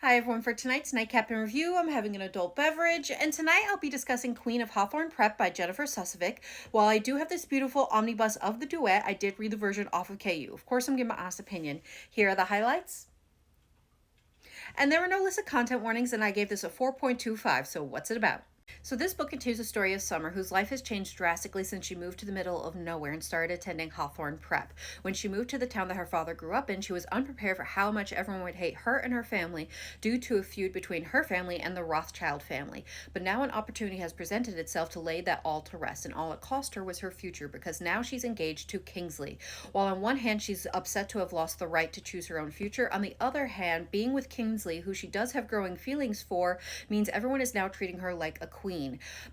Hi everyone, for tonight's Nightcap in Review, I'm having an adult beverage, and tonight I'll be discussing Queen of Hawthorne Prep by Jennifer Sucevic. While I do have this beautiful omnibus of the duet, I did read the version off of KU. Of course, I'm giving my honest opinion. Here are the highlights. And there were no illicit content warnings, and I gave this a 4.25, so what's it about? So this book continues the story of Summer, whose life has changed drastically since she moved to the middle of nowhere and started attending Hawthorne Prep. When she moved to the town that her father grew up in, she was unprepared for how much everyone would hate her and her family due to a feud between her family and the Rothschild family. But now an opportunity has presented itself to lay that all to rest, and all it cost her was her future, because now she's engaged to Kingsley. While on one hand she's upset to have lost the right to choose her own future, on the other hand, being with Kingsley, who she does have growing feelings for, means everyone is now treating her like a queen.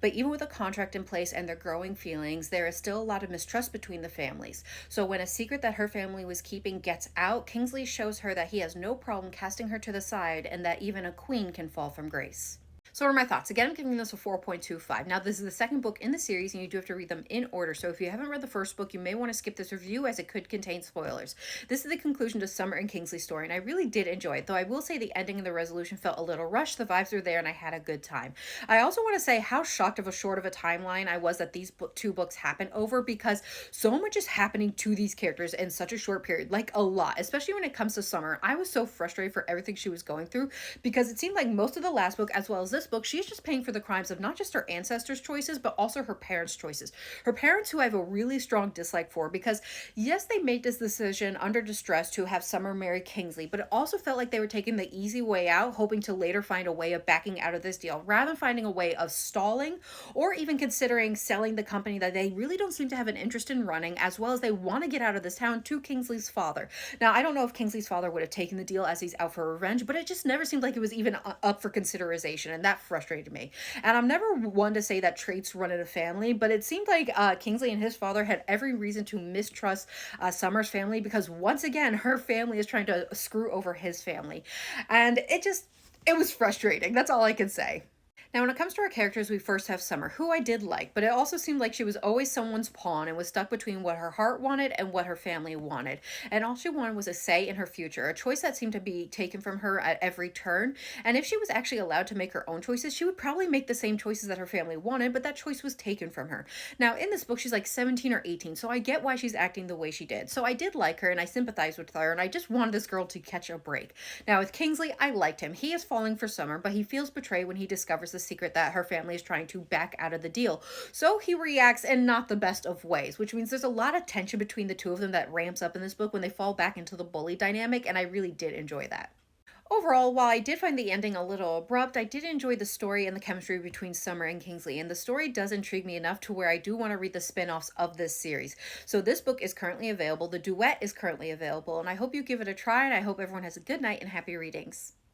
But even with a contract in place and their growing feelings, there is still a lot of mistrust between the families. So when a secret that her family was keeping gets out, Kingsley shows her that he has no problem casting her to the side and that even a queen can fall from grace. So what are my thoughts? Again, I'm giving this a 4.25. Now, this is the second book in the series, and you do have to read them in order. So if you haven't read the first book, you may want to skip this review as it could contain spoilers. This is the conclusion to Summer and Kingsley's story, and I really did enjoy it, though I will say the ending and the resolution felt a little rushed. The vibes were there, and I had a good time. I also want to say how shocked of a short of a timeline I was that these two books happened over, because so much is happening to these characters in such a short period, like a lot, especially when it comes to Summer. I was so frustrated for everything she was going through, because it seemed like most of the last book, as well as this book, she's just paying for the crimes of not just her ancestors' choices, but also her parents' choices. Her parents, who I have a really strong dislike for, because yes, they made this decision under distress to have Summer marry Kingsley, but it also felt like they were taking the easy way out, hoping to later find a way of backing out of this deal, rather than finding a way of stalling or even considering selling the company that they really don't seem to have an interest in running, as well as they want to get out of this town, to Kingsley's father. Now, I don't know if Kingsley's father would have taken the deal as he's out for revenge, but it just never seemed like it was even up for consideration, and that frustrated me. And I'm never one to say that traits run in a family, but it seemed like Kingsley and his father had every reason to mistrust Summer's family, because once again, her family is trying to screw over his family. And it was frustrating. That's all I can say. Now, when it comes to our characters, we first have Summer, who I did like, but it also seemed like she was always someone's pawn and was stuck between what her heart wanted and what her family wanted. And all she wanted was a say in her future, a choice that seemed to be taken from her at every turn. And if she was actually allowed to make her own choices, she would probably make the same choices that her family wanted, but that choice was taken from her. Now, in this book, she's like 17 or 18, so I get why she's acting the way she did. So I did like her, and I sympathized with her, and I just wanted this girl to catch a break. Now, with Kingsley, I liked him. He is falling for Summer, but he feels betrayed when he discovers the secret that her family is trying to back out of the deal. So he reacts in not the best of ways, which means there's a lot of tension between the two of them that ramps up in this book when they fall back into the bully dynamic, and I really did enjoy that. Overall, while I did find the ending a little abrupt, I did enjoy the story and the chemistry between Summer and Kingsley, and the story does intrigue me enough to where I do want to read the spin-offs of this series. So this book is currently available, the duet is currently available, and I hope you give it a try, and I hope everyone has a good night and happy readings.